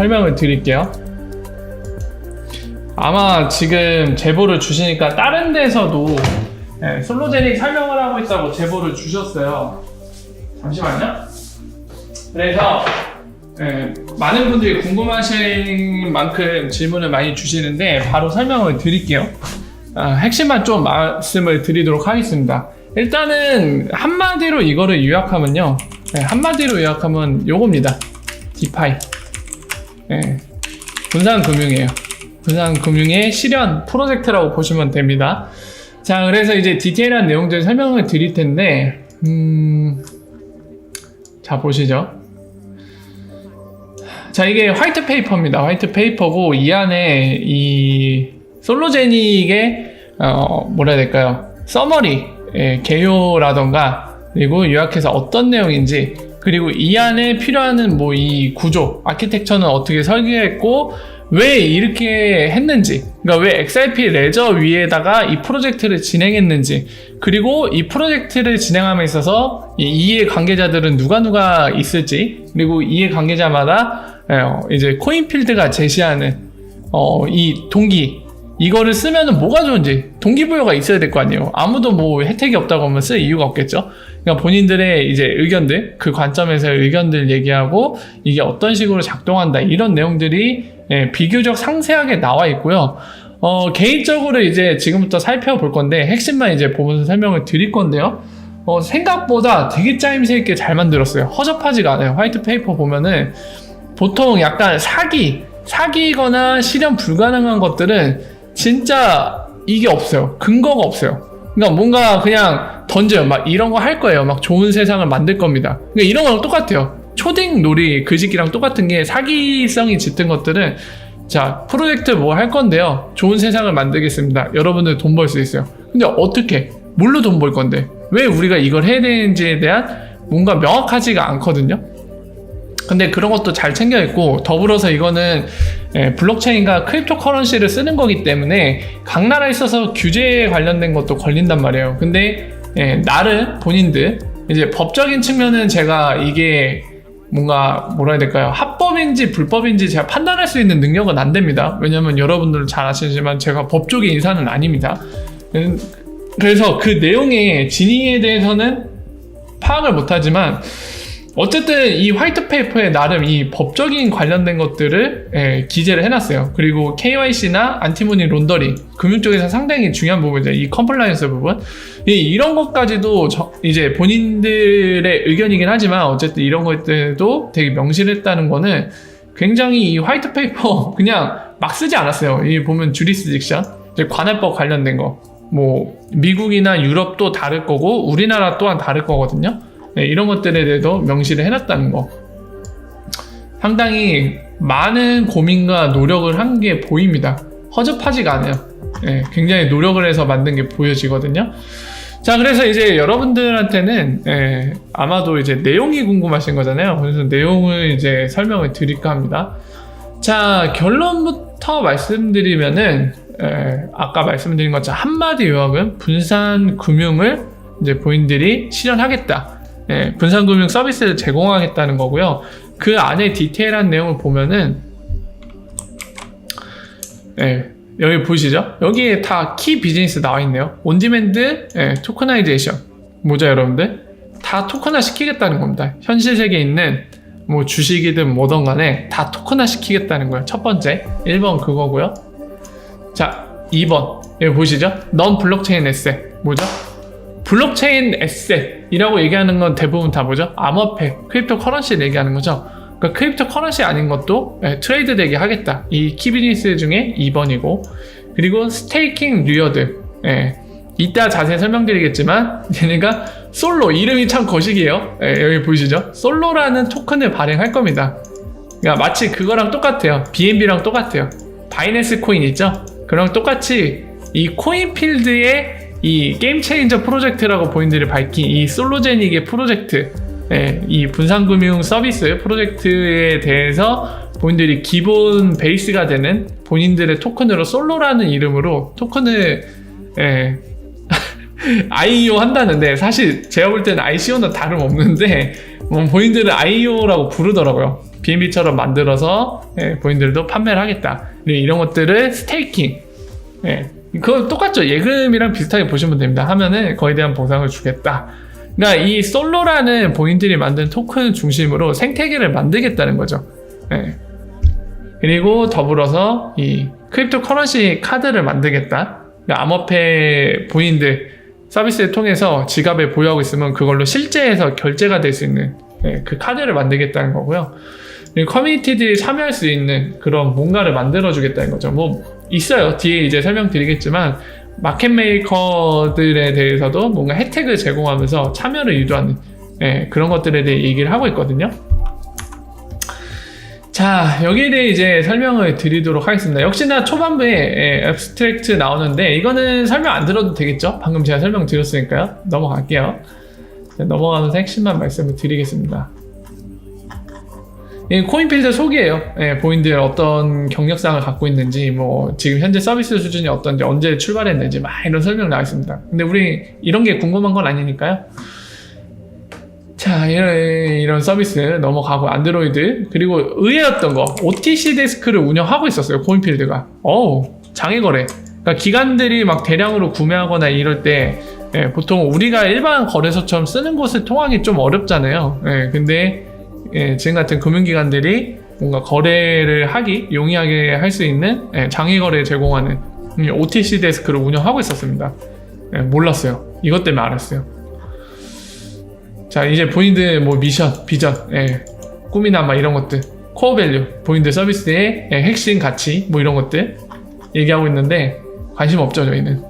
설명을 드릴게요. 아마 지금 제보를 주시니까 다른 데서도 솔로제닉 설명을 하고 있다고 제보를 주셨어요. 잠시만요. 그래서 많은 분들이 궁금하신 만큼 질문을 많이 주시는데 바로 설명을 드릴게요. 핵심만 좀 말씀을 드리도록 하겠습니다. 일단은 한마디로 이거를 요약하면요, 한마디로 요약하면 요겁니다. 디파이. 분산금융이에요. 분산금융의 실현 프로젝트라고 보시면 됩니다. 자, 그래서 이제 디테일한 내용들 설명을 드릴 텐데, 자, 보시죠. 자, 이게 화이트 페이퍼입니다. 화이트 페이퍼고, 이 안에 이 솔로제닉의 뭐라 해야 될까요? 서머리, 개요라던가, 그리고 요약해서 어떤 내용인지, 그리고 이 안에 필요한 뭐 이 구조, 아키텍처는 어떻게 설계했고 왜 이렇게 했는지, 그러니까 왜 XRP 레저 위에다가 이 프로젝트를 진행했는지, 그리고 이 프로젝트를 진행함에 있어서 이 이해 관계자들은 누가 있을지, 그리고 이해 관계자마다 이제 코인필드가 제시하는 이 동기, 이거를 쓰면은 뭐가 좋은지 동기부여가 있어야 될 거 아니에요. 아무도 뭐 혜택이 없다고 하면 쓸 이유가 없겠죠. 그러니까 본인들의 이제 의견들, 그 관점에서 의견들 얘기하고 이게 어떤 식으로 작동한다, 이런 내용들이 비교적 상세하게 나와 있고요. 개인적으로 이제 지금부터 살펴볼 건데 핵심만 이제 보면서 설명을 드릴 건데요. 생각보다 되게 짜임새 있게 잘 만들었어요. 허접하지가 않아요. 화이트 페이퍼 보면은 보통 약간 사기거나 실현 불가능한 것들은 진짜 이게 없어요. 근거가 없어요. 그러니까 뭔가 그냥 던져요. 막 이런 거 할 거예요. 막 좋은 세상을 만들 겁니다. 그러니까 이런 거랑 똑같아요. 초딩 놀이 글짓기랑 똑같은 게, 사기성이 짙은 것들은 자, 프로젝트 뭐 할 건데요, 좋은 세상을 만들겠습니다, 여러분들 돈 벌 수 있어요. 근데 어떻게, 뭘로 돈 벌 건데, 왜 우리가 이걸 해야 되는지에 대한 뭔가 명확하지가 않거든요. 근데 그런 것도 잘 챙겨 있고, 더불어서 이거는 블록체인과 크립토 커런시를 쓰는 거기 때문에 각 나라에 있어서 규제에 관련된 것도 걸린단 말이에요. 근데 나름 본인들 이제 법적인 측면은 제가 이게 뭔가 뭐라 해야 될까요, 합법인지 불법인지 제가 판단할 수 있는 능력은 안 됩니다. 왜냐면 여러분들 잘 아시지만 제가 법 쪽의 인사는 아닙니다. 그래서 그 내용의 진위에 대해서는 파악을 못하지만, 어쨌든 이 화이트 페이퍼에 나름 이 법적인 관련된 것들을 기재를 해놨어요. 그리고 KYC나 안티모니 론더링, 금융 쪽에서 상당히 중요한 부분이죠. 이 컴플라이언스 부분, 이런 것까지도 이제 본인들의 의견이긴 하지만 어쨌든 이런 것들도 되게 명시했다는 거는 굉장히 이 화이트 페이퍼 그냥 막 쓰지 않았어요. 이 보면 주리스딕션, 관할법 관련된 거, 뭐 미국이나 유럽도 다를 거고 우리나라 또한 다를 거거든요. 이런 것들에 대해서 명시를 해놨다는 거, 상당히 많은 고민과 노력을 한 게 보입니다. 허접하지가 않아요. 굉장히 노력을 해서 만든 게 보여지거든요. 자, 그래서 이제 여러분들한테는 아마도 이제 내용이 궁금하신 거잖아요. 그래서 내용을 이제 설명을 드릴까 합니다. 자, 결론부터 말씀드리면은 아까 말씀드린 것처럼 한마디 요약은 분산 금융을 이제 본인들이 실현하겠다, 분산금융 서비스를 제공하겠다는 거고요. 그 안에 디테일한 내용을 보면은 여기 보시죠? 여기에 다 키 비즈니스 나와 있네요. 온디맨드, 토커나이제이션, 뭐죠 여러분들? 다 토커나 시키겠다는 겁니다. 현실 세계에 있는 뭐 주식이든 뭐든 간에 다 토커나 시키겠다는 거예요. 첫 번째 1번 그거고요. 자, 2번 여기 보시죠? 넌 블록체인 에셋, 뭐죠? 블록체인 에셋이라고 얘기하는 건 대부분 다 뭐죠? 암호화폐, 크립토 커런시를 얘기하는 거죠. 그러니까 크립토 커런시 아닌 것도 트레이드 되게 하겠다. 이 키비즈니스 중에 2번이고, 그리고 스테이킹 리워드, 이따 자세히 설명드리겠지만 얘네가 솔로, 이름이 참 거식이에요. 여기 보이시죠? 솔로라는 토큰을 발행할 겁니다. 그러니까 마치 그거랑 똑같아요. BNB랑 똑같아요. 바이낸스 코인 있죠? 그랑 똑같이 이 코인필드의 이 게임 체인저 프로젝트라고 본인들이 밝힌 이 솔로제닉의 프로젝트, 이 분산금융 서비스 프로젝트에 대해서 본인들이 기본 베이스가 되는 본인들의 토큰으로 솔로라는 이름으로 토큰을 IEO 한다는데, 사실 제가 볼 때는 ICO는 다름없는데 본인들은 IEO라고 부르더라고요. BNB처럼 만들어서 본인들도 판매를 하겠다. 이런 것들을 스테이킹, 그거 똑같죠. 예금이랑 비슷하게 보시면 됩니다. 하면은 거에 대한 보상을 주겠다. 그러니까 이 솔로라는 본인들이 만든 토큰 중심으로 생태계를 만들겠다는 거죠. 그리고 더불어서 이 크립토 커런시 카드를 만들겠다. 그러니까 암호화폐 본인들 서비스를 통해서 지갑에 보유하고 있으면 그걸로 실제에서 결제가 될 수 있는 그 카드를 만들겠다는 거고요. 그리고 커뮤니티들이 참여할 수 있는 그런 뭔가를 만들어주겠다는 거죠. 뭐 있어요. 뒤에 이제 설명드리겠지만 마켓 메이커들에 대해서도 뭔가 혜택을 제공하면서 참여를 유도하는 그런 것들에 대해 얘기를 하고 있거든요. 자, 여기에 대해 이제 설명을 드리도록 하겠습니다. 역시나 초반부에 앱스트랙트 나오는데 이거는 설명 안 들어도 되겠죠? 방금 제가 설명 드렸으니까요. 넘어갈게요. 넘어가면서 핵심만 말씀을 드리겠습니다. 코인필드 소개예요. 본인들 어떤 경력상을 갖고 있는지, 뭐 지금 현재 서비스 수준이 어떤지, 언제 출발했는지 막 이런 설명 나와 있습니다. 근데 우리 이런 게 궁금한 건 아니니까요. 자, 이런 서비스 넘어가고 안드로이드, 그리고 의외였던 거 OTC 데스크를 운영하고 있었어요. 코인필드가. 장외거래. 그러니까 기관들이 막 대량으로 구매하거나 이럴 때 보통 우리가 일반 거래소처럼 쓰는 곳을 통하기 좀 어렵잖아요. 근데 지금 같은 금융기관들이 뭔가 거래를 하기 용이하게 할 수 있는 장외거래 제공하는 OTC 데스크를 운영하고 있었습니다. 몰랐어요. 이것 때문에 알았어요. 자, 이제 본인들 뭐 미션, 비전, 꿈이나 막 이런 것들, 코어 밸류, 본인들 서비스의 핵심 가치, 뭐 이런 것들 얘기하고 있는데 관심 없죠, 저희는.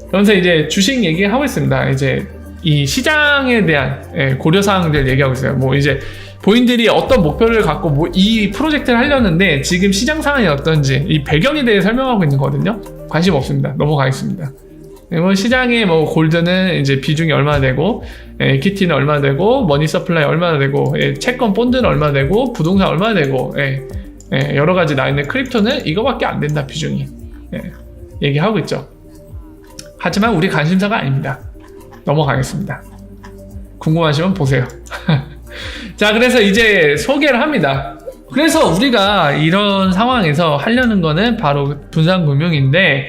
그러면서 이제 주식 얘기하고 있습니다. 이제 이 시장에 대한 고려사항들 얘기하고 있어요. 뭐 이제 본인들이 어떤 목표를 갖고 뭐 이 프로젝트를 하려는데 지금 시장 상황이 어떤지 이 배경에 대해 설명하고 있는 거거든요. 관심 없습니다. 넘어가겠습니다. 뭐 시장에 뭐 골드는 이제 비중이 얼마나 되고, 에퀴티는 얼마나 되고, 머니 서플라이 얼마나 되고, 채권 본드는 얼마나 되고, 부동산 얼마나 되고, 여러 가지 나 있는 크립토는 이거밖에 안 된다 비중이 얘기하고 있죠. 하지만 우리 관심사가 아닙니다. 넘어가겠습니다. 궁금하시면 보세요. 자, 그래서 이제 소개를 합니다. 그래서 우리가 이런 상황에서 하려는 거는 바로 분산금융인데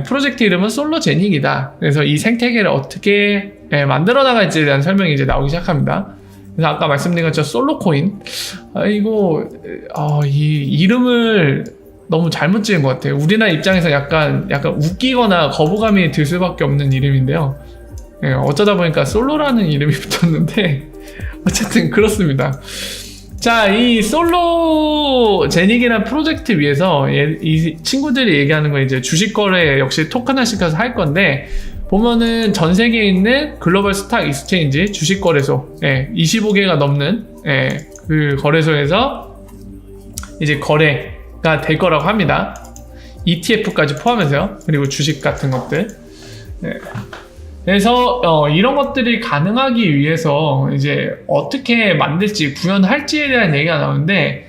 프로젝트 이름은 솔로제닉이다. 그래서 이 생태계를 어떻게 만들어 나갈지에 대한 설명이 이제 나오기 시작합니다. 그래서 아까 말씀드린 것처럼 솔로코인, 이 이름을 너무 잘못 지은 것 같아요. 우리나라 입장에서 약간 웃기거나 거부감이 들 수밖에 없는 이름인데요. 어쩌다 보니까 솔로라는 이름이 붙었는데 어쨌든 그렇습니다. 자, 이 솔로제닉이라는 프로젝트 위해서 이 친구들이 얘기하는 건 이제 주식 거래 역시 토큰화 시켜서 할 건데, 보면은 전 세계에 있는 글로벌 스탁 익스체인지 주식 거래소 25개가 넘는 그 거래소에서 이제 거래가 될 거라고 합니다. ETF까지 포함해서요. 그리고 주식 같은 것들. 그래서 이런 것들이 가능하기 위해서 이제 어떻게 만들지, 구현할지에 대한 얘기가 나오는데,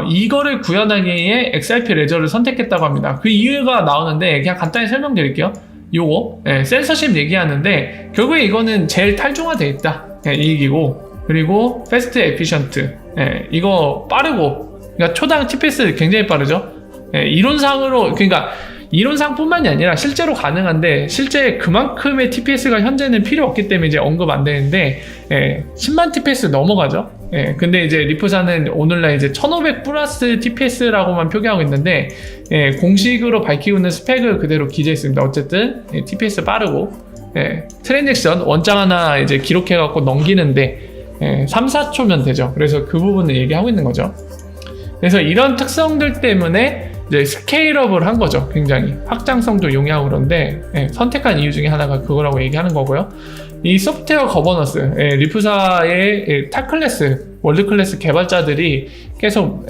이거를 구현하기에 XRP 레저를 선택했다고 합니다. 그 이유가 나오는데 그냥 간단히 설명드릴게요. 요거 센서십 얘기하는데 결국에 이거는 제일 탈중화되어 있다 이 얘기고, 그리고 패스트 에피션트, 이거 빠르고, 그러니까 초당 TPS 굉장히 빠르죠. 이론상으로, 그러니까 이론상뿐만이 아니라 실제로 가능한데, 실제 그만큼의 TPS가 현재는 필요 없기 때문에 이제 언급 안 되는데 10만 TPS 넘어가죠. 근데 이제 리프사는 오늘날 이제 1500 플러스 TPS라고만 표기하고 있는데 공식으로 밝히고 있는 스펙을 그대로 기재했습니다. 어쨌든 TPS 빠르고 트랜잭션 원장 하나 이제 기록해갖고 넘기는데 3, 4초면 되죠. 그래서 그 부분을 얘기하고 있는 거죠. 그래서 이런 특성들 때문에 이제 스케일업을 한 거죠. 굉장히 확장성도 용이하고, 그런데 선택한 이유 중에 하나가 그거라고 얘기하는 거고요. 이 소프트웨어 거버넌스, 리프사의 탑 클래스, 월드 클래스 개발자들이 계속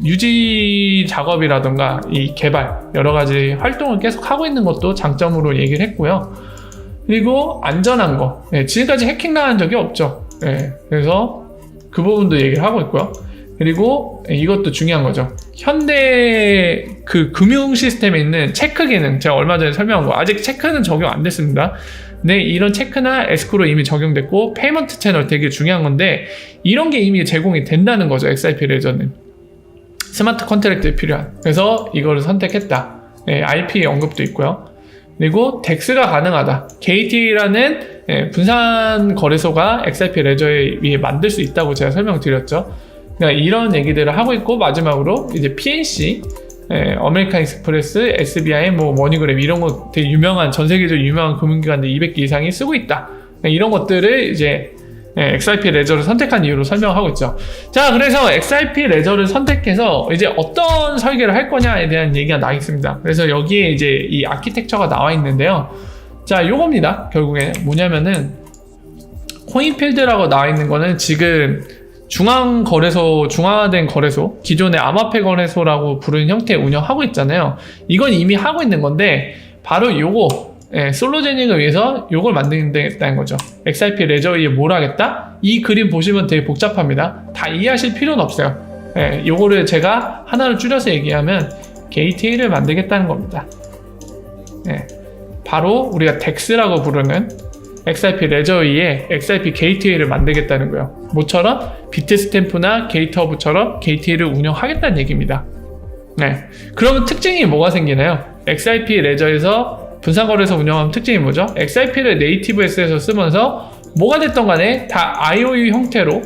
유지 작업이라던가 이 개발, 여러 가지 활동을 계속 하고 있는 것도 장점으로 얘기를 했고요. 그리고 안전한 거, 지금까지 해킹 당한 적이 없죠. 그래서 그 부분도 얘기를 하고 있고요. 그리고 이것도 중요한 거죠. 현대 그 금융 시스템에 있는 체크 기능, 제가 얼마 전에 설명한 거, 아직 체크는 적용 안 됐습니다. 근데 이런 체크나 에스크로 이미 적용됐고, 페이먼트 채널 되게 중요한 건데, 이런 게 이미 제공이 된다는 거죠. XRP 레저는. 스마트 컨트랙트에 필요한. 그래서 이거를 선택했다. RP 언급도 있고요. 그리고 덱스가 가능하다. KT라는 분산 거래소가 XRP 레저에 위해 만들 수 있다고 제가 설명드렸죠. 그러니까 이런 얘기들을 하고 있고, 마지막으로 이제 PNC, 아메리칸 익스프레스, SBI, 뭐 머니그램 이런 거 되게 유명한, 전 세계적으로 유명한 금융기관들 200개 이상이 쓰고 있다. 이런 것들을 이제 XRP 레저를 선택한 이유로 설명하고 있죠. 자, 그래서 XRP 레저를 선택해서 이제 어떤 설계를 할 거냐에 대한 얘기가 나있습니다. 그래서 여기에 이제 이 아키텍처가 나와 있는데요. 자, 요겁니다. 결국에 뭐냐면은 코인필드라고 나와 있는 거는 지금 중앙화된 거래소, 기존의 암호화폐 거래소라고 부르는 형태의 운영하고 있잖아요. 이건 이미 하고 있는 건데, 바로 요거, 솔로제닉을 위해서 요걸 만든다는 거죠. XRP 레저 위에 뭘 하겠다? 이 그림 보시면 되게 복잡합니다. 다 이해하실 필요는 없어요. 요거를 제가 하나를 줄여서 얘기하면 게이트웨이를 만들겠다는 겁니다. 바로 우리가 덱스라고 부르는 XRP 레저 위에 XRP 게이트웨이를 만들겠다는 거예요. 뭐처럼? 비트스탬프나 게이트허브처럼 게이트웨이를 운영하겠다는 얘기입니다. 그러면 특징이 뭐가 생기나요? XRP 레저에서 분산거래소 운영하면 특징이 뭐죠? XRP를 네이티브 S에서 쓰면서 뭐가 됐던 간에 다 IOU 형태로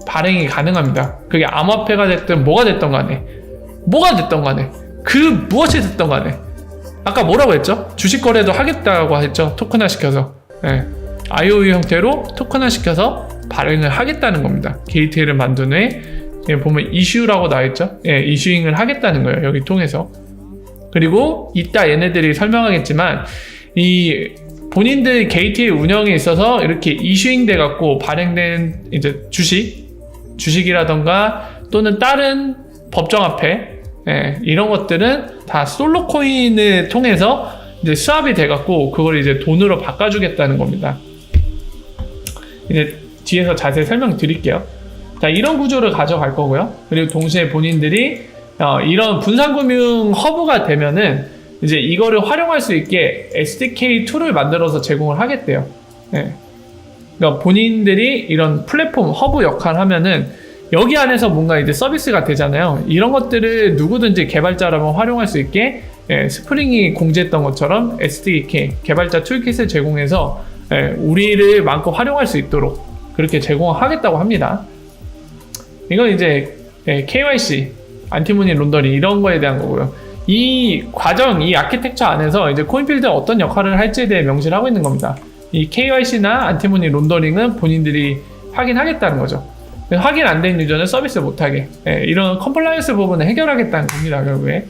발행이 가능합니다. 그게 암호화폐가 됐든 뭐가 됐던 간에 그 무엇이 됐던 간에 아까 뭐라고 했죠? 주식 거래도 하겠다고 했죠. 토큰화 시켜서. IOU 형태로 토큰화 시켜서 발행을 하겠다는 겁니다. 게이트웨이를 만든 후에 보면 이슈라고 나와있죠. 이슈잉을 하겠다는 거예요. 여기 통해서. 그리고 이따 얘네들이 설명하겠지만 이 본인들 게이트웨이 운영에 있어서 이렇게 이슈잉 돼 갖고 발행된 이제 주식이라던가 또는 다른 법정화폐 이런 것들은 다 솔로 코인을 통해서 이제 수합이 돼갖고 그걸 이제 돈으로 바꿔주겠다는 겁니다. 이제 뒤에서 자세히 설명드릴게요. 자, 이런 구조를 가져갈 거고요. 그리고 동시에 본인들이 이런 분산금융 허브가 되면은 이제 이거를 활용할 수 있게 SDK 툴을 만들어서 제공을 하겠대요. 그러니까 본인들이 이런 플랫폼 허브 역할을 하면은 여기 안에서 뭔가 이제 서비스가 되잖아요. 이런 것들을 누구든지 개발자라면 활용할 수 있게 스프링이 공지했던 것처럼 SDK 개발자 툴킷을 제공해서 우리를 마음껏 활용할 수 있도록 그렇게 제공하겠다고 합니다. 이건 이제 KYC, 안티모니 론더링 이런 거에 대한 거고요. 이 과정, 이 아키텍처 안에서 이제 코인필드가 어떤 역할을 할지에 대해 명시를 하고 있는 겁니다. 이 KYC나 안티모니 론더링은 본인들이 확인하겠다는 거죠. 확인 안 된 유저는 서비스 못하게 이런 컴플라이언스 부분을 해결하겠다는 겁니다. 결국에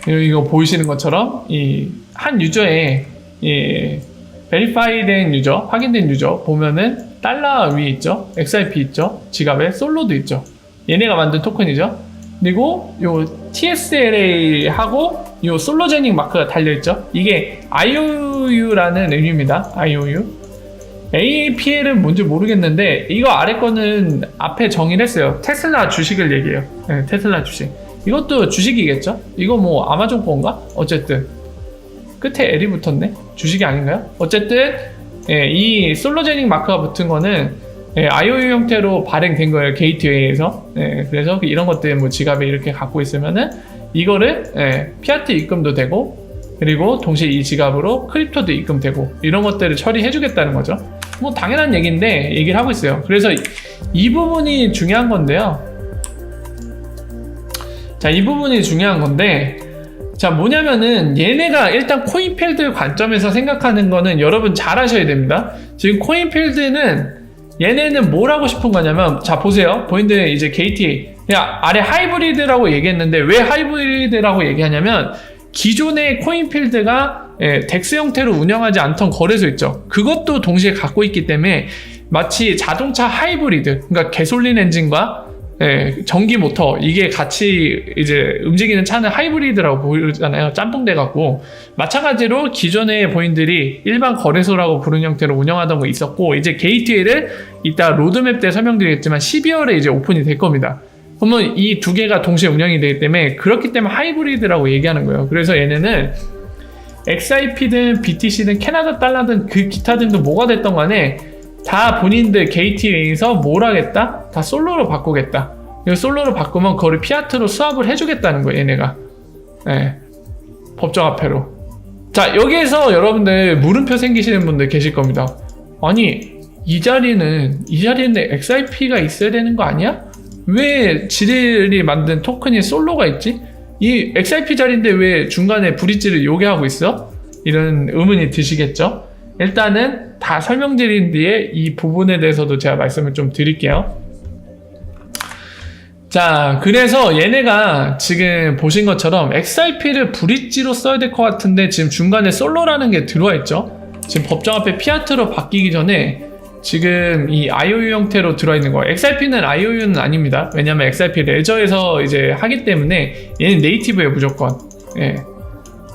이거 보이시는 것처럼 이 한 유저의 베리파이 된 유저, 확인된 유저 보면은 달러 위에 있죠. XRP 있죠. 지갑에 솔로도 있죠. 얘네가 만든 토큰이죠. 그리고 요 TSLA하고 요 솔로제닉 마크가 달려있죠. 이게 IOU라는 의미입니다. IOU. AAPL은 뭔지 모르겠는데 이거 아래 거는 앞에 정의를 했어요. 테슬라 주식을 얘기해요. 테슬라 주식. 이것도 주식이겠죠? 이거 뭐 아마존 건가? 어쨌든 끝에 L이 붙었네? 주식이 아닌가요? 어쨌든 이 솔로제닉 마크가 붙은 거는 IOU 형태로 발행된 거예요. 게이트웨이에서. 그래서 이런 것들 뭐 지갑에 이렇게 갖고 있으면은 이거를 피아트 입금도 되고 그리고 동시에 이 지갑으로 크립토도 입금되고 이런 것들을 처리해 주겠다는 거죠. 뭐 당연한 얘기인데 얘기를 하고 있어요. 그래서 이 부분이 중요한 건데요. 자, 이 부분이 중요한 건데 자, 뭐냐면은 얘네가 일단 코인필드 관점에서 생각하는 거는 여러분 잘 아셔야 됩니다. 지금 코인필드는 얘네는 뭘 하고 싶은 거냐면 자, 보세요. 본인들 이제 게이트웨이 그냥 아래 하이브리드라고 얘기했는데 왜 하이브리드라고 얘기하냐면 기존의 코인필드가 덱스 형태로 운영하지 않던 거래소 있죠. 그것도 동시에 갖고 있기 때문에 마치 자동차 하이브리드, 그러니까 개솔린 엔진과 전기 모터 이게 같이 이제 움직이는 차는 하이브리드라고 부르잖아요. 짬뽕돼 갖고 마찬가지로 기존의 본인들이 일반 거래소라고 부르는 형태로 운영하던 거 있었고 이제 게이트웨이를 이따 로드맵 때 설명드리겠지만 12월에 이제 오픈이 될 겁니다. 그러면 이 두 개가 동시에 운영이 되기 때문에 그렇기 때문에 하이브리드라고 얘기하는 거예요. 그래서 얘네는 XIP든 BTC든 캐나다 달러든 그 기타 등도 뭐가 됐던 간에 다 본인들 게이트웨이에서 뭘 하겠다? 다 솔로로 바꾸겠다. 이거 솔로로 바꾸면 그거를 피아트로 수합을 해주겠다는 거예요, 얘네가. 법정화폐로. 자, 여기에서 여러분들 물음표 생기시는 분들 계실 겁니다. 아니, 이 자리는 XIP가 있어야 되는 거 아니야? 왜 지들이 만든 토큰이 솔로가 있지? 이 XIP 자리인데 왜 중간에 브릿지를 요구하고 있어? 이런 의문이 드시겠죠? 일단은 다 설명드린 뒤에 이 부분에 대해서도 제가 말씀을 좀 드릴게요. 자, 그래서 얘네가 지금 보신 것처럼 XIP를 브릿지로 써야 될 것 같은데 지금 중간에 솔로라는 게 들어와 있죠. 지금 법정화폐 피아트로 바뀌기 전에 지금 이 IOU 형태로 들어와 있는 거예요. XIP는 IOU는 아닙니다. 왜냐면 XIP 레저에서 이제 하기 때문에 얘는 네이티브예요, 무조건.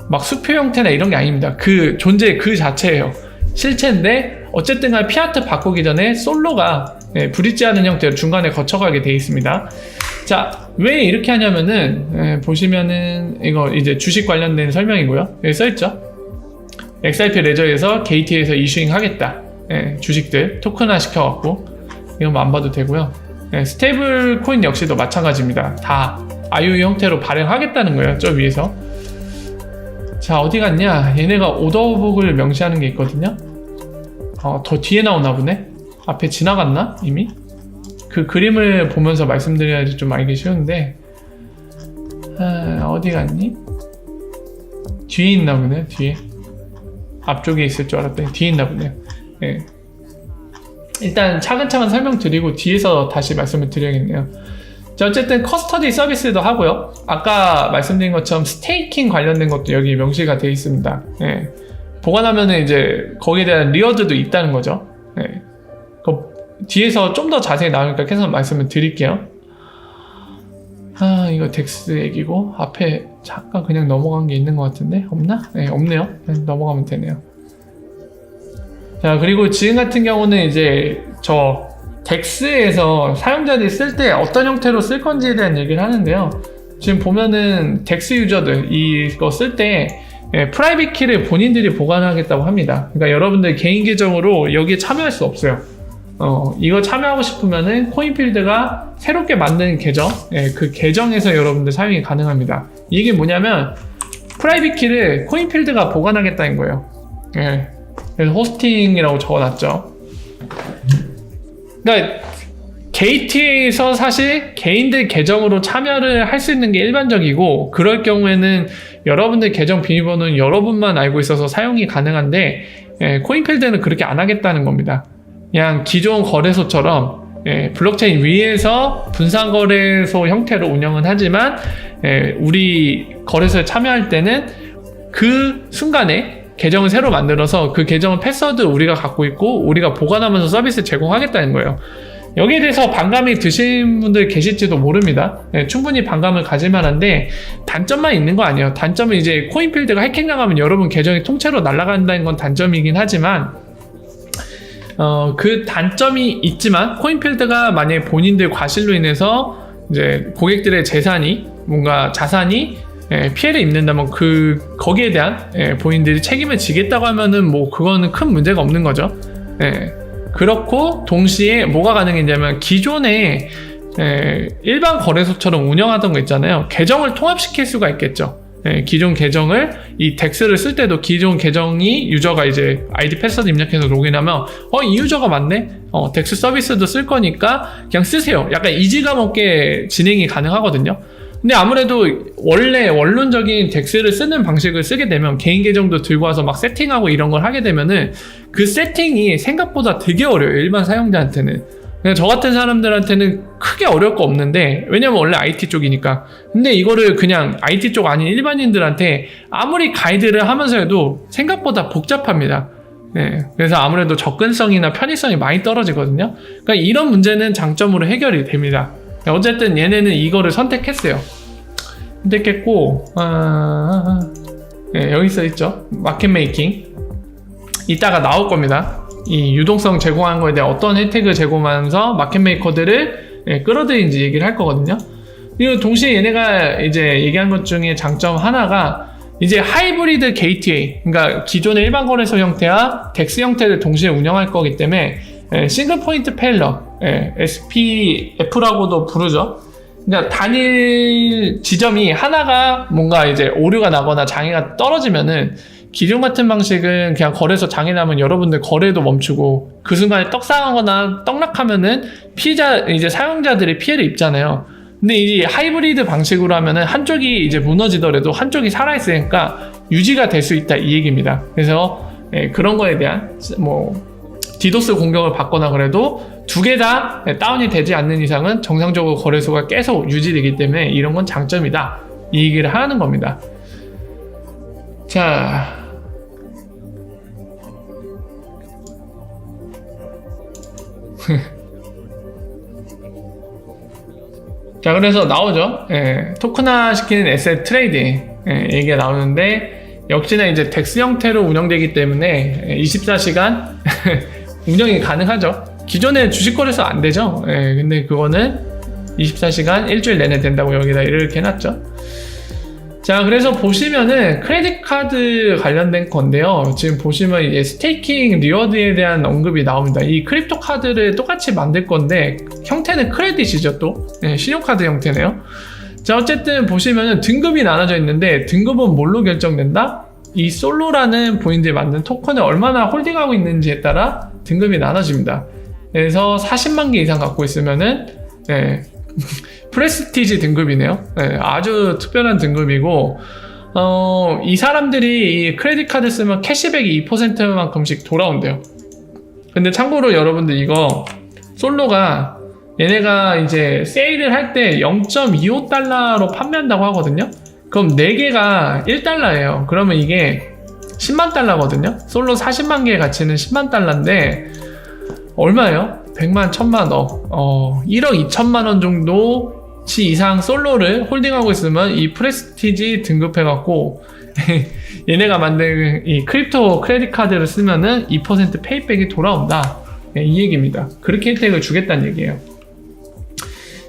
막 수표 형태나 이런 게 아닙니다. 그 존재 그 자체예요. 실체인데 어쨌든 간 피아트 바꾸기 전에 솔로가 브릿지 하는 형태로 중간에 거쳐가게 되어 있습니다. 자, 왜 이렇게 하냐면은 보시면은 이거 이제 주식 관련된 설명이고요. 여기 써있죠. XIP 레저에서 게이트에서 이슈잉 하겠다. 주식들 토큰화 시켜갖고 이거 안 봐도 되고요. 스테이블 코인 역시도 마찬가지입니다. 다 IOU 형태로 발행하겠다는 거예요. 저 위에서. 자, 어디 갔냐? 얘네가 오더북을 명시하는 게 있거든요. 더 뒤에 나오나 보네. 앞에 지나갔나? 이미? 그 그림을 보면서 말씀드려야지 좀 알기 쉬운데 어디 갔니? 뒤에 있나 보네. 뒤에 앞쪽에 있을 줄 알았더니 뒤에 있나 보네요. 일단 차근차근 설명드리고 뒤에서 다시 말씀을 드려야겠네요. 자, 어쨌든 커스터디 서비스도 하고요. 아까 말씀드린 것처럼 스테이킹 관련된 것도 여기 명시가 되어 있습니다. 보관하면은 이제 거기에 대한 리워드도 있다는 거죠. 뒤에서 좀 더 자세히 나오니까 계속 말씀을 드릴게요. 이거 덱스 얘기고 앞에 잠깐 그냥 넘어간 게 있는 것 같은데 없나? 없네요. 그냥 넘어가면 되네요. 자, 그리고 지금 같은 경우는 이제 저 덱스에서 사용자들이 쓸 때 어떤 형태로 쓸 건지에 대한 얘기를 하는데요. 지금 보면은 덱스 유저들 이거 쓸 때 프라이빗 키를 본인들이 보관하겠다고 합니다. 그러니까 여러분들 개인 계정으로 여기에 참여할 수 없어요. 이거 참여하고 싶으면은 코인필드가 새롭게 만든 계정, 그 계정에서 여러분들 사용이 가능합니다. 이게 뭐냐면 프라이빗 키를 코인필드가 보관하겠다는 거예요. 그래서 호스팅이라고 적어놨죠. 그러니까 게이트에서 사실 개인들 계정으로 참여를 할 수 있는 게 일반적이고 그럴 경우에는 여러분들 계정 비밀번호는 여러분만 알고 있어서 사용이 가능한데 코인필드는 그렇게 안 하겠다는 겁니다. 그냥 기존 거래소처럼 블록체인 위에서 분산거래소 형태로 운영은 하지만 우리 거래소에 참여할 때는 그 순간에 계정을 새로 만들어서 그 계정은 패스워드 우리가 갖고 있고 우리가 보관하면서 서비스 제공하겠다는 거예요. 여기에 대해서 반감이 드신 분들 계실지도 모릅니다. 충분히 반감을 가질 만한데 단점만 있는 거 아니에요. 단점은 이제 코인필드가 해킹당하면 여러분 계정이 통째로 날아간다는 건 단점이긴 하지만 그 단점이 있지만 코인필드가 만약에 본인들 과실로 인해서 이제 고객들의 재산이 뭔가 자산이 피해를 입는다면 거기에 대한 본인들이 책임을 지겠다고 하면은 뭐 그거는 큰 문제가 없는 거죠. 그렇고 동시에 뭐가 가능했냐면 기존에 일반 거래소처럼 운영하던 거 있잖아요. 계정을 통합시킬 수가 있겠죠. 기존 계정을 이 덱스를 쓸 때도 기존 계정이 유저가 이제 아이디 패스워드 입력해서 로그인하면 이 유저가 맞네? 덱스 서비스도 쓸 거니까 그냥 쓰세요. 약간 이질감 없게 진행이 가능하거든요. 근데 아무래도 원래 원론적인 덱스를 쓰는 방식을 쓰게 되면 개인 계정도 들고 와서 막 세팅하고 이런 걸 하게 되면은 그 세팅이 생각보다 되게 어려워요. 일반 사용자한테는. 그냥 저 같은 사람들한테는 크게 어려울 거 없는데 왜냐면 원래 IT 쪽이니까. 근데 이거를 그냥 IT 쪽 아닌 일반인들한테 아무리 가이드를 하면서 해도 생각보다 복잡합니다. 그래서 아무래도 접근성이나 편의성이 많이 떨어지거든요. 그러니까 이런 문제는 장점으로 해결이 됩니다. 어쨌든 얘네는 이거를 선택했어요. 선택했고 여기 써있죠. 마켓 메이킹. 이따가 나올 겁니다. 이 유동성 제공하는 거에 대한 어떤 혜택을 제공하면서 마켓 메이커들을 끌어들인지 얘기를 할 거거든요. 그리고 동시에 얘네가 이제 얘기한 것 중에 장점 하나가 이제 하이브리드 게이트웨이, 그러니까 기존의 일반 거래소 형태와 덱스 형태를 동시에 운영할 거기 때문에 싱글 포인트 페일러, SPF라고도 부르죠. 그러니까 단일 지점이 하나가 뭔가 이제 오류가 나거나 장애가 떨어지면은 기존 같은 방식은 그냥 거래소 장애 나면 여러분들 거래도 멈추고 그 순간에 떡상하거나 떡락하면은 이제 사용자들이 피해를 입잖아요. 근데 이 하이브리드 방식으로 하면은 한쪽이 이제 무너지더라도 한쪽이 살아있으니까 유지가 될 수 있다 이 얘기입니다. 그래서 그런 거에 대한 디도스 공격을 받거나 그래도 두 개 다 다운이 되지 않는 이상은 정상적으로 거래소가 계속 유지되기 때문에 이런 건 장점이다 이 얘기를 하는 겁니다. 자, 자 그래서 나오죠. 토큰화 시키는 에셋 트레이딩 얘기가 나오는데 역시나 이제 덱스 형태로 운영되기 때문에 24시간 운영이 가능하죠. 기존에 주식거래소 안 되죠. 근데 그거는 24시간 일주일 내내 된다고 여기다 이렇게 해놨죠. 자, 그래서 보시면은 크레딧 카드 관련된 건데요. 지금 보시면 이제 스테이킹 리워드에 대한 언급이 나옵니다. 이 크립토 카드를 똑같이 만들 건데 형태는 크레딧이죠, 또. 신용카드 형태네요. 자, 어쨌든 보시면은 등급이 나눠져 있는데 등급은 뭘로 결정된다? 이 솔로라는 본인들이 만든 토큰을 얼마나 홀딩하고 있는지에 따라 등급이 나눠집니다. 그래서 40만 개 이상 갖고 있으면은 프레스티지 등급이네요. 아주 특별한 등급이고 이 사람들이 이 크레딧 카드 쓰면 캐시백이 2%만큼씩 돌아온대요. 근데 참고로 여러분들 이거 솔로가 얘네가 이제 세일을 할 때 0.25달러로 판매한다고 하거든요. 그럼 4개가 1달러예요. 그러면 이게 10만 달러거든요. 솔로 40만 개의 가치는 10만 달러인데 얼마예요? 100만, 1000만, 1억 2천만 원 정도치 이상 솔로를 홀딩하고 있으면 이 프레스티지 등급해갖고 얘네가 만든 이 크립토 크레딧 카드를 쓰면은 2% 페이백이 돌아온다. 이 얘기입니다. 그렇게 혜택을 주겠다는 얘기예요.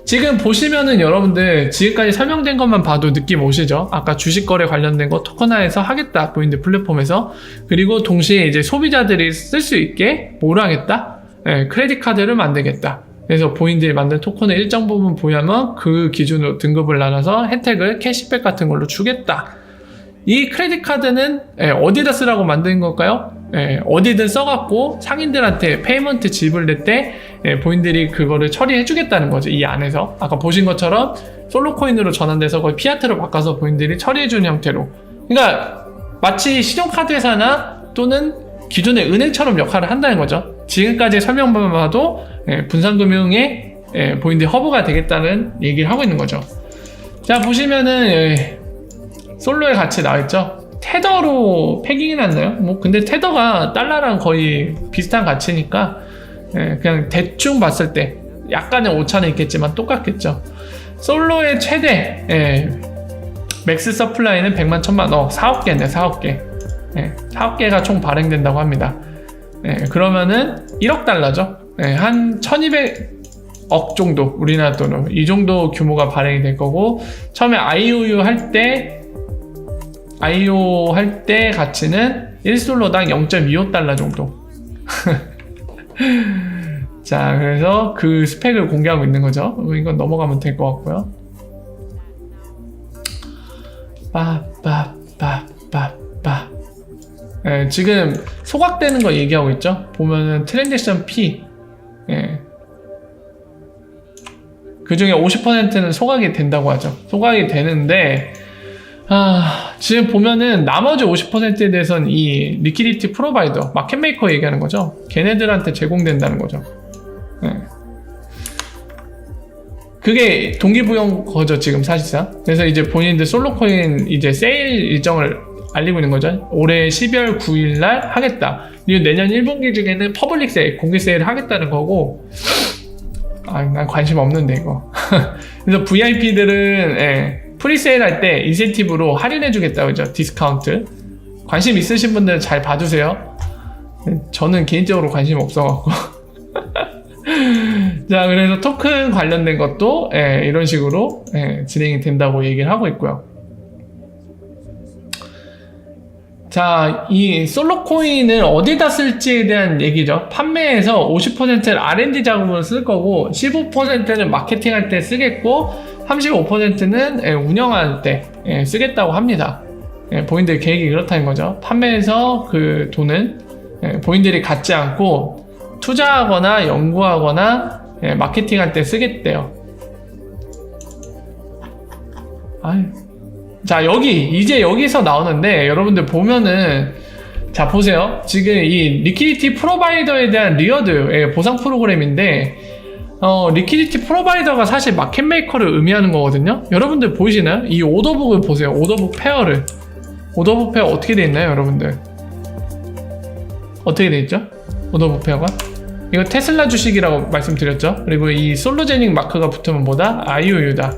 지금 보시면은 여러분들 지금까지 설명된 것만 봐도 느낌 오시죠? 아까 주식 거래 관련된 거 토큰화해서 하겠다. 본인들 플랫폼에서. 그리고 동시에 이제 소비자들이 쓸 수 있게 뭘 하겠다? 크레딧 카드를 만들겠다. 그래서 본인들이 만든 토큰의 일정 부분 보유하면 그 기준으로 등급을 나눠서 혜택을 캐시백 같은 걸로 주겠다. 이 크레딧 카드는 어디다 쓰라고 만든 걸까요? 어디든 써갖고 상인들한테 페이먼트 지불될 때 본인들이 그거를 처리해 주겠다는 거죠. 이 안에서 아까 보신 것처럼 솔로코인으로 전환돼서 거의 피아트로 바꿔서 본인들이 처리해 주는 형태로. 그러니까 마치 신용카드 회사나 또는 기존의 은행처럼 역할을 한다는 거죠. 지금까지 설명만 봐도 분산금융의 본인들 허브가 되겠다는 얘기를 하고 있는 거죠. 자, 보시면은 솔로의 가치 나와있죠. 테더로 패깅이 났나요? 근데 테더가 달러랑 거의 비슷한 가치니까 그냥 대충 봤을 때 약간의 오차는 있겠지만 똑같겠죠. 솔로의 최대 맥스 서플라이는 100만 1000만 4억 개네. 4억 개. 4억 개가 총 발행된다고 합니다. 그러면은 1억 달러죠. 한 1200억 정도 우리나라 돈으로 이 정도 규모가 발행이 될 거고 처음에 IOU 할 때 가치는 1솔로당 0.25달러 정도. 자, 그래서 그 스펙을 공개하고 있는 거죠. 이건 넘어가면 될 것 같고요. 지금 소각되는 거 얘기하고 있죠. 보면은 트랜잭션 피 그 중에 50%는 소각이 된다고 하죠. 소각이 되는데 지금 보면은 나머지 50%에 대해서는 이 리퀴디티 프로바이더 마켓메이커 얘기하는 거죠. 걔네들한테 제공된다는 거죠. 그게 동기부여 거죠, 지금 사실상. 그래서 이제 본인들 솔로코인 이제 세일 일정을 알리고 있는 거죠. 올해 12월 9일 날 하겠다. 그리고 내년 1분기 중에는 퍼블릭 세일, 공개 세일을 하겠다는 거고, 난 관심 없는데 이거. 그래서 VIP들은 프리세일 할 때 인센티브로 할인해 주겠다고 그죠? 디스카운트. 관심 있으신 분들 잘 봐주세요. 저는 개인적으로 관심 없어갖고. 자, 그래서 토큰 관련된 것도 이런 식으로 진행이 된다고 얘기를 하고 있고요. 자, 이 솔로코인을 어디다 쓸지에 대한 얘기죠. 판매에서 50%를 R&D 자금으로 쓸 거고 15%는 마케팅할 때 쓰겠고 35%는 운영할 때 쓰겠다고 합니다. 본인들 계획이 그렇다는 거죠. 판매에서 그 돈은 본인들이 갖지 않고 투자하거나 연구하거나 마케팅할 때 쓰겠대요. 아유. 자, 이제 여기서 나오는데 여러분들 보면은 자, 보세요. 지금 이 리퀴디티 프로바이더에 대한 리워드 보상 프로그램인데 리퀴디티 프로바이더가 사실 마켓메이커를 의미하는 거거든요. 여러분들 보이시나요? 이 오더북을 보세요. 오더북 페어를. 오더북 페어 어떻게 돼 있나요, 여러분들? 어떻게 돼 있죠? 오더북 페어가? 이거 테슬라 주식이라고 말씀드렸죠. 그리고 이 솔로제닉 마크가 붙으면 뭐다? IOU다.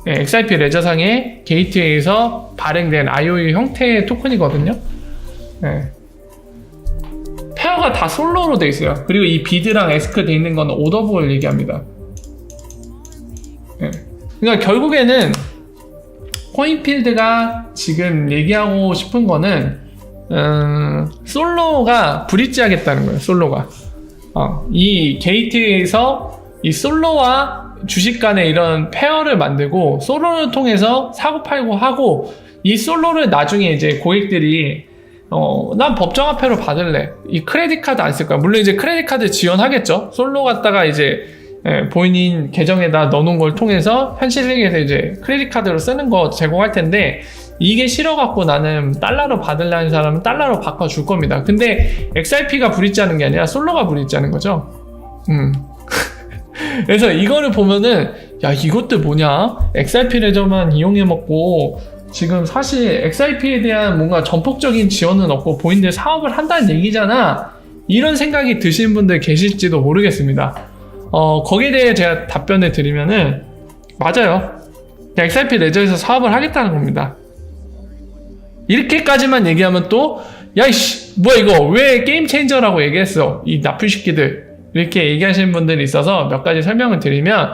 XRP 레저상의 게이트웨이에서 발행된 IOU 형태의 토큰이거든요. 페어가 다 솔로로 돼 있어요. 그리고 이 비드랑 에스크 돼 있는 건 오더북을 얘기합니다. 그러니까 결국에는 코인필드가 지금 얘기하고 싶은 거는 솔로가 브릿지 하겠다는 거예요. 솔로가 이 게이트에서 이 솔로와 주식 간의 이런 페어를 만들고 솔로를 통해서 사고팔고 하고 이 솔로를 나중에 이제 고객들이 난 법정화폐로 받을래. 이 크레딧 카드 안 쓸 거야. 물론 이제 크레딧 카드 지원하겠죠. 솔로 갖다가 이제 본인 계정에다 넣어놓은 걸 통해서 현실 세계에서 이제 크레딧 카드로 쓰는 거 제공할 텐데 이게 싫어갖고 나는 달러로 받으려 하는 사람은 달러로 바꿔줄 겁니다. 근데 XRP가 브릿지 하는 게 아니라 솔로가 브릿지 하는 거죠. 그래서 이거를 보면은 야, 이것들 뭐냐? XRP 레저만 이용해 먹고 지금 사실 XRP에 대한 뭔가 전폭적인 지원은 없고 본인들 사업을 한다는 얘기잖아. 이런 생각이 드시는 분들 계실지도 모르겠습니다. 거기에 대해 제가 답변을 드리면은 맞아요. XRP 레저에서 사업을 하겠다는 겁니다. 이렇게까지만 얘기하면 또 야이씨 뭐야 이거 왜 게임 체인저라고 얘기했어 이 나쁜 새끼들 이렇게 얘기하시는 분들이 있어서 몇 가지 설명을 드리면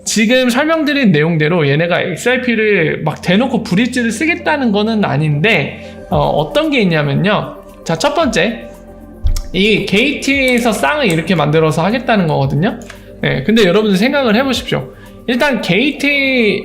지금 설명드린 내용대로 얘네가 XRP를 막 대놓고 브릿지를 쓰겠다는 거는 아닌데 어떤 게 있냐면요. 자, 첫 번째 이 게이트에서 쌍을 이렇게 만들어서 하겠다는 거거든요. 근데 여러분들 생각을 해보십시오. 일단 게이트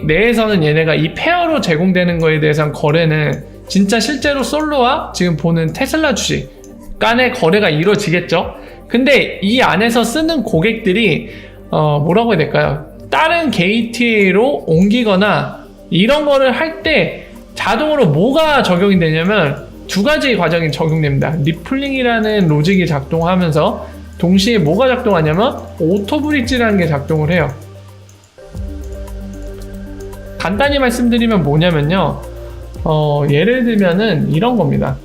내에서는 얘네가 이 페어로 제공되는 거에 대해서는 거래는 진짜 실제로 솔로와 지금 보는 테슬라 주식 간의 거래가 이루어지겠죠. 근데 이 안에서 쓰는 고객들이 뭐라고 해야 될까요? 다른 게이트웨이로 옮기거나 이런 거를 할 때 자동으로 뭐가 적용이 되냐면 두 가지 과정이 적용됩니다. 리플링이라는 로직이 작동하면서 동시에 뭐가 작동하냐면 오토브릿지라는 게 작동을 해요. 간단히 말씀드리면 뭐냐면요. 예를 들면은 이런 겁니다.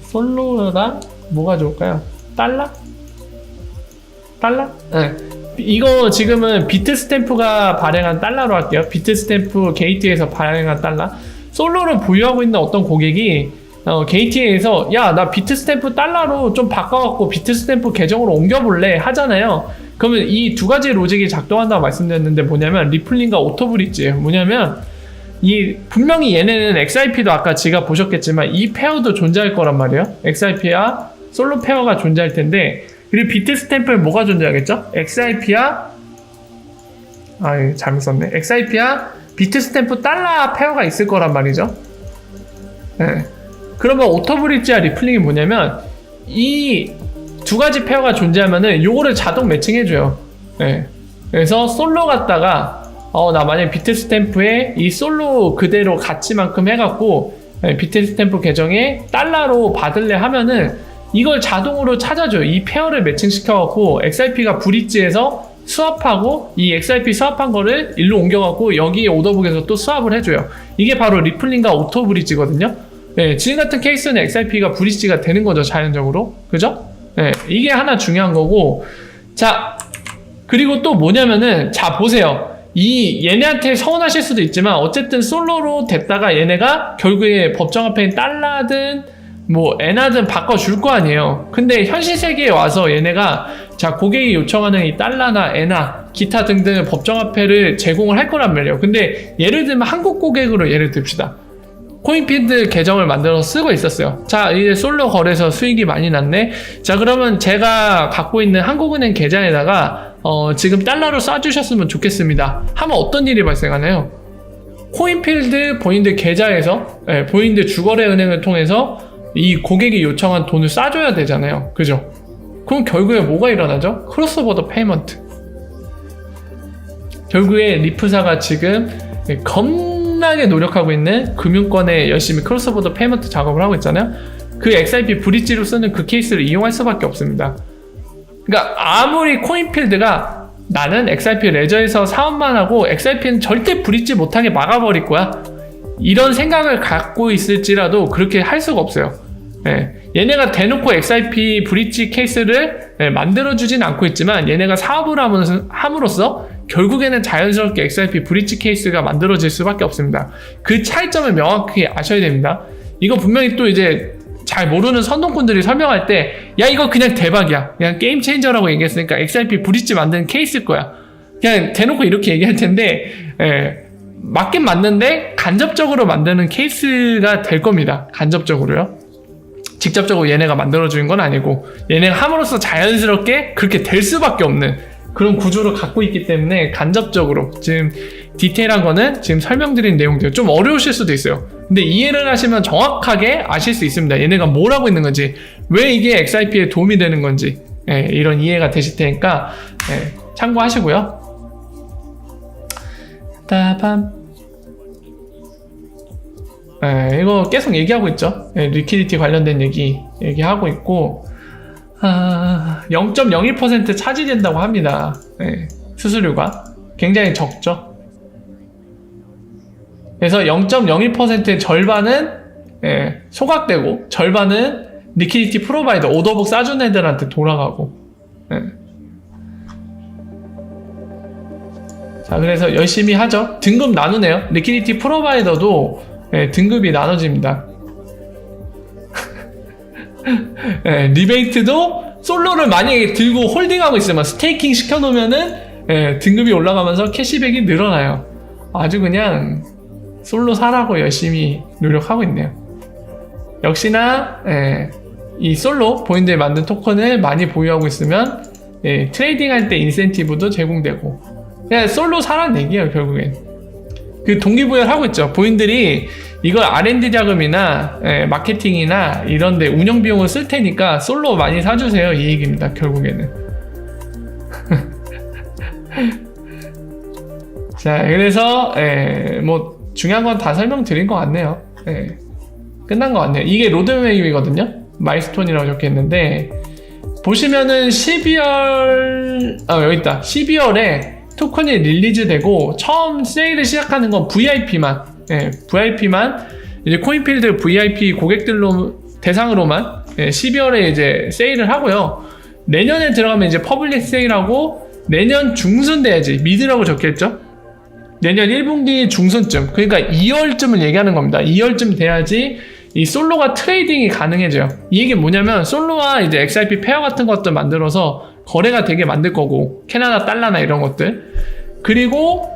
솔로랑 뭐가 좋을까요? 달러? 네. 이거 지금은 비트스탬프가 발행한 달러로 할게요. 비트스탬프 게이트에서 발행한 달러. 솔로를 보유하고 있는 어떤 고객이 게이트에서 야, 나 비트스탬프 달러로 좀 바꿔갖고 비트스탬프 계정으로 옮겨볼래 하잖아요. 그러면 이 두 가지 로직이 작동한다고 말씀드렸는데 뭐냐면 리플링과 오토브릿지예요. 뭐냐면 분명히 얘네는 XRP도 아까 지가 보셨겠지만 이 페어도 존재할 거란 말이에요. XRP와 솔로 페어가 존재할 텐데 그리고 비트스탬프에 뭐가 존재하겠죠? XRP와 잘못 썼네. XRP와 비트스탬프 달러 페어가 있을 거란 말이죠. 그러면 오토브릿지와 리플링이 뭐냐면 이 두 가지 페어가 존재하면은 요거를 자동 매칭해줘요. 그래서 솔로 갖다가 나 만약에 비트스탬프에 이 솔로 그대로 가치만큼 해갖고 비트스탬프 계정에 달러로 받을래 하면은 이걸 자동으로 찾아줘요. 이 페어를 매칭시켜갖고 XRP가 브릿지에서 스왑하고 이 XRP 스왑한 거를 일로 옮겨갖고 여기 오더북에서 또 스왑을 해줘요. 이게 바로 리플링과 오토 브릿지거든요. 지금 같은 케이스는 XRP가 브릿지가 되는 거죠. 자연적으로. 그죠? 이게 하나 중요한 거고 자, 그리고 또 뭐냐면은, 자, 보세요. 얘네한테 서운하실 수도 있지만, 어쨌든 솔로로 됐다가 얘네가 결국에 법정 화폐인 달러든, 뭐, 엔화든 바꿔줄 거 아니에요. 근데 현실 세계에 와서 얘네가, 자, 고객이 요청하는 이 달러나 엔화, 기타 등등 법정 화폐를 제공을 할 거란 말이에요. 근데 예를 들면 한국 고객으로 예를 듭시다. 코인필드 계정을 만들어서 쓰고 있었어요. 자, 이제 솔로 거래에서 수익이 많이 났네. 자, 그러면 제가 갖고 있는 한국은행 계좌에다가 지금 달러로 쏴주셨으면 좋겠습니다 하면 어떤 일이 발생하나요? 코인필드 본인들 계좌에서 본인들 주거래 은행을 통해서 이 고객이 요청한 돈을 쏴줘야 되잖아요. 그죠? 그럼 결국에 뭐가 일어나죠? 크로스보더 페이먼트. 결국에 리프사가 지금 겁나게 노력하고 있는 금융권에 열심히 크로스보더 페이먼트 작업을 하고 있잖아요. 그 XRP 브릿지로 쓰는 그 케이스를 이용할 수밖에 없습니다. 그러니까 아무리 코인필드가 나는 XRP 레저에서 사업만 하고 XRP는 절대 브릿지 못하게 막아버릴 거야, 이런 생각을 갖고 있을지라도 그렇게 할 수가 없어요. 얘네가 대놓고 XRP 브릿지 케이스를 만들어주진 않고 있지만 얘네가 사업을 함으로써 결국에는 자연스럽게 XRP 브릿지 케이스가 만들어질 수밖에 없습니다. 그 차이점을 명확히 아셔야 됩니다. 이거 분명히 또 이제 잘 모르는 선동꾼들이 설명할 때, 야, 이거 그냥 대박이야, 그냥 게임 체인저라고 얘기했으니까 XRP 브릿지 만드는 케이스일 거야, 그냥 대놓고 이렇게 얘기할 텐데, 맞긴 맞는데 간접적으로 만드는 케이스가 될 겁니다. 간접적으로요. 직접적으로 얘네가 만들어주는 건 아니고 얘네가 함으로써 자연스럽게 그렇게 될 수밖에 없는 그런 구조를 갖고 있기 때문에 간접적으로, 지금 디테일한 거는 지금 설명드린 내용들 좀 어려우실 수도 있어요. 근데 이해를 하시면 정확하게 아실 수 있습니다. 얘네가 뭘 하고 있는 건지, 왜 이게 XRP에 도움이 되는 건지, 이런 이해가 되실 테니까 참고하시고요. 따밤. 이거 계속 얘기하고 있죠. 리퀴디티 관련된 얘기하고 있고, 0.01% 차지된다고 합니다. 수수료가 굉장히 적죠. 그래서 0.01%의 절반은 소각되고 절반은 리퀴디티 프로바이더, 오더북 싸준 애들한테 돌아가고. 자, 그래서 열심히 하죠. 등급 나누네요. 리퀴디티 프로바이더도 등급이 나눠집니다. 리베이트도 솔로를 만약에 들고 홀딩하고 있으면, 스테이킹 시켜놓으면은 등급이 올라가면서 캐시백이 늘어나요. 아주 그냥 솔로 사라고 열심히 노력하고 있네요. 역시나 이 솔로 본인들이 만든 토큰을 많이 보유하고 있으면 트레이딩할 때 인센티브도 제공되고, 그냥 솔로 사라는 얘기예요. 결국엔 그 동기부여를 하고 있죠. 본인들이 이걸 R&D 자금이나 마케팅이나 이런데 운영 비용을 쓸 테니까 솔로 많이 사주세요, 이 얘기입니다. 결국에는. 자, 그래서 뭐 중요한 건 다 설명드린 것 같네요. 끝난 것 같네요. 이게 로드맵이거든요. 마일스톤이라고 적혀있는데, 보시면은 12월 여기 있다. 12월에 토큰이 릴리즈되고 처음 세일을 시작하는 건 VIP만, VIP만, 이제 코인필드 VIP 고객들로 대상으로만 12월에 이제 세일을 하고요. 내년에 들어가면 이제 퍼블릭 세일하고, 내년 중순 돼야지, 미드라고 적혀있죠. 내년 1분기 중순쯤, 그러니까 2월쯤을 얘기하는 겁니다. 2월쯤 돼야지 이 솔로가 트레이딩이 가능해져요. 이 얘기 뭐냐면, 솔로와 이제 XRP 페어 같은 것들 만들어서 거래가 되게 만들 거고, 캐나다 달러나 이런 것들. 그리고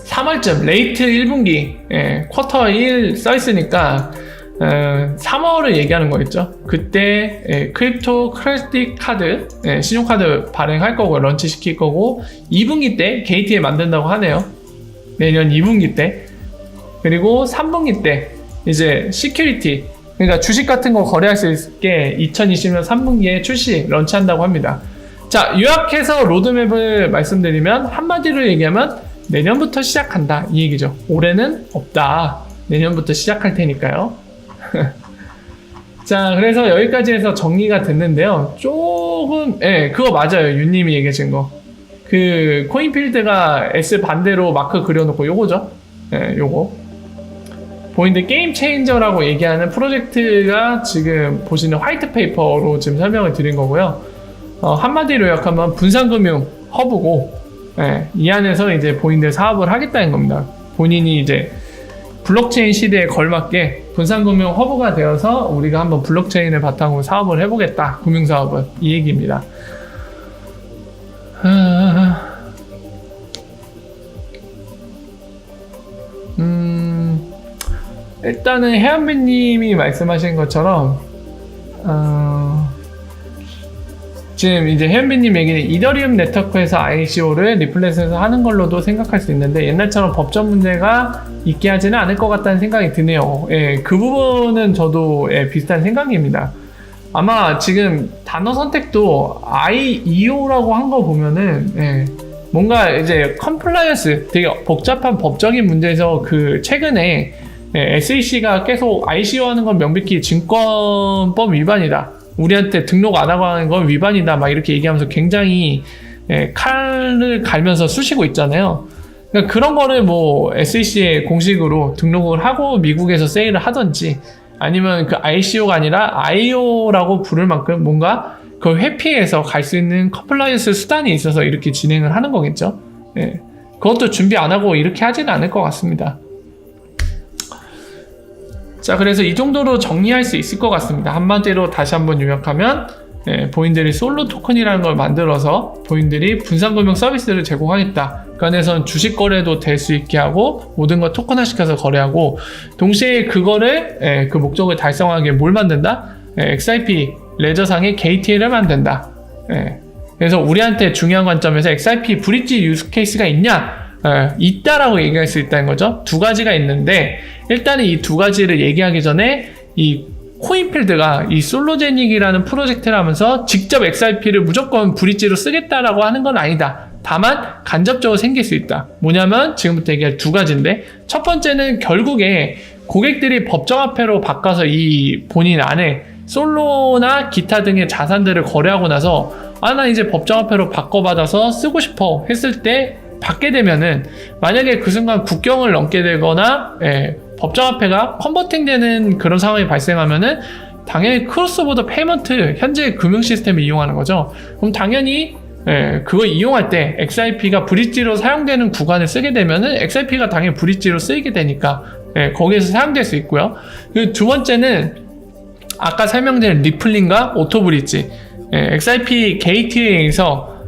3월쯤 레이트 1분기 쿼터 1 써있으니까 3월을 얘기하는 거겠죠. 그때 크립토 크레딧 카드, 신용카드 발행할 거고 런치 시킬 거고, 2분기 때 게이트에 만든다고 하네요. 내년 2분기 때. 그리고 3분기 때 이제 시큐리티, 그러니까 주식 같은 거 거래할 수 있게 2020년 3분기에 출시 런치한다고 합니다. 자, 요약해서 로드맵을 말씀드리면, 한마디로 얘기하면 내년부터 시작한다, 이 얘기죠. 올해는 없다, 내년부터 시작할 테니까요. 자, 그래서 여기까지 해서 정리가 됐는데요. 조금 그거 맞아요, 윤님이 얘기하신 거. 그 코인필드가 S 반대로 마크 그려놓고 요거죠. 요거 보이는데, 게임 체인저라고 얘기하는 프로젝트가 지금 보시는 화이트 페이퍼로 지금 설명을 드린 거고요. 한마디로 요약하면 분산금융 허브고, 이 안에서 이제 본인들 사업을 하겠다는 겁니다. 본인이 이제 블록체인 시대에 걸맞게 분산금융 허브가 되어서 우리가 한번 블록체인을 바탕으로 사업을 해보겠다. 금융사업은 이 얘기입니다. 일단은 해안배님이 말씀하신 것처럼 지금 이제 해안배님 얘기는 이더리움 네트워크에서 ICO를 리플렛에서 하는 걸로도 생각할 수 있는데 옛날처럼 법적 문제가 있게 하지는 않을 것 같다는 생각이 드네요. 그 부분은 저도 비슷한 생각입니다. 아마 지금 단어 선택도 IEO라고 한 거 보면은 뭔가 이제 컴플라이언스 되게 복잡한 법적인 문제에서 최근에 SEC가 계속 ICO 하는 건 명백히 증권법 위반이다. 우리한테 등록 안 하고 하는 건 위반이다. 막 이렇게 얘기하면서 굉장히 칼을 갈면서 쑤시고 있잖아요. 그러니까 그런 거를 뭐 SEC에 공식으로 등록을 하고 미국에서 세일을 하던지 아니면 ICO가 아니라 IO라고 부를 만큼 뭔가 그걸 회피해서 갈 수 있는 컴플라이언스 수단이 있어서 이렇게 진행을 하는 거겠죠. 그것도 준비 안 하고 이렇게 하지는 않을 것 같습니다. 자, 그래서 이 정도로 정리할 수 있을 것 같습니다. 한마디로 다시 한번 요약하면 본인들이 솔로 토큰이라는 걸 만들어서 본인들이 분산금융 서비스를 제공하겠다. 그 안에서는 주식 거래도 될 수 있게 하고 모든 걸 토큰화시켜서 거래하고 동시에 그거를 그 목적을 달성하기 위해 뭘 만든다? XRP 레저상의 게이트웨이를 만든다. 그래서 우리한테 중요한 관점에서 XRP 브릿지 유스 케이스가 있냐? 있다라고 얘기할 수 있다는 거죠. 두 가지가 있는데 일단은 이 두 가지를 얘기하기 전에 이 코인필드가 이 솔로제닉이라는 프로젝트를 하면서 직접 XRP를 무조건 브릿지로 쓰겠다라고 하는 건 아니다. 다만 간접적으로 생길 수 있다. 뭐냐면 지금부터 얘기할 두 가지인데 첫 번째는 결국에 고객들이 법정화폐로 바꿔서 이 본인 안에 솔로나 기타 등의 자산들을 거래하고 나서 나 이제 법정화폐로 바꿔받아서 쓰고 싶어 했을 때 받게 되면은 만약에 그 순간 국경을 넘게 되거나 법정화폐가 컨버팅 되는 그런 상황이 발생하면은 당연히 크로스보더 페이먼트 현재 금융 시스템을 이용하는 거죠. 그럼 당연히 그거 이용할 때 XRP가 브릿지로 사용되는 구간을 쓰게 되면은 XRP가 당연히 브릿지로 쓰이게 되니까 거기에서 사용될 수 있고요. 그리고 두 번째는 아까 설명드린 리플링과 오토브릿지 XRP 게이트웨이에서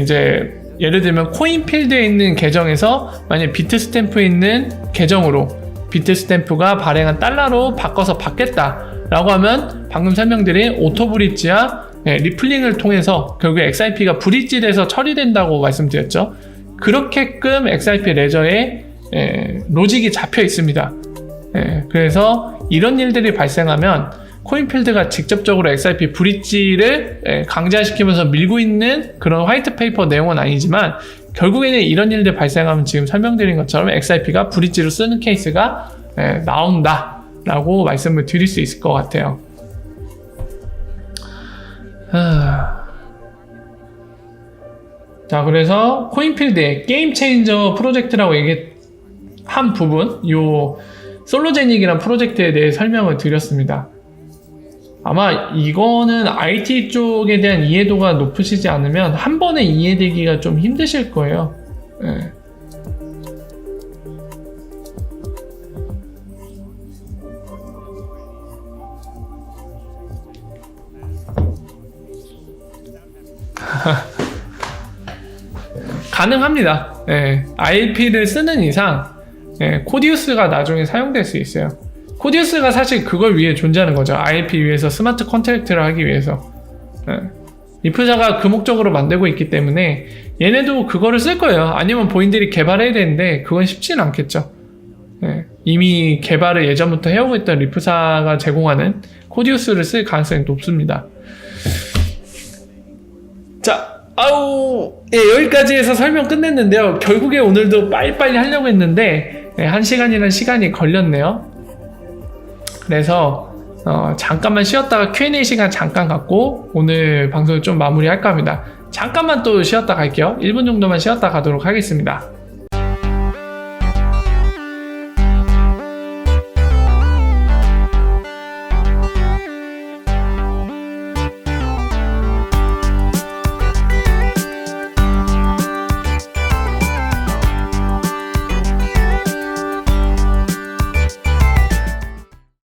이제 예를 들면 코인필드에 있는 계정에서 만약 비트스탬프에 있는 계정으로 비트스탬프가 발행한 달러로 바꿔서 받겠다라고 하면 방금 설명드린 오토브릿지와 리플링을 통해서 결국에 XRP가 브릿지돼서 처리된다고 말씀드렸죠. 그렇게끔 XRP 레저에 로직이 잡혀 있습니다. 그래서 이런 일들이 발생하면 코인필드가 직접적으로 XRP 브릿지를 강제시키면서 밀고 있는 그런 화이트 페이퍼 내용은 아니지만 결국에는 이런 일들 발생하면 지금 설명드린 것처럼 XRP가 브릿지로 쓰는 케이스가 나온다 라고 말씀을 드릴 수 있을 것 같아요. 자, 그래서 코인필드의 게임 체인저 프로젝트라고 얘기한 부분, 요 솔로제닉이라는 프로젝트에 대해 설명을 드렸습니다. 아마 이거는 IT 쪽에 대한 이해도가 높으시지 않으면 한 번에 이해되기가 좀 힘드실 거예요. 가능합니다. ILP를 쓰는 이상 코디우스가 나중에 사용될 수 있어요. 코디우스가 사실 그걸 위해 존재하는 거죠. ILP 위해서 스마트 컨트랙트를 하기 위해서. 리프자가 그 목적으로 만들고 있기 때문에 얘네도 그거를 쓸 거예요. 아니면 본인들이 개발해야 되는데 그건 쉽지는 않겠죠. 이미 개발을 예전부터 해오고 있던 리프사가 제공하는 코디우스를 쓸 가능성이 높습니다. 자, 여기까지 해서 설명 끝냈는데요. 결국에 오늘도 빨리빨리 하려고 했는데 1시간이라는 시간이 걸렸네요. 그래서 잠깐만 쉬었다가 Q&A 시간 잠깐 갖고 오늘 방송을 좀 마무리할까 합니다. 잠깐만 또 쉬었다 갈게요. 1분 정도만 쉬었다 가도록 하겠습니다.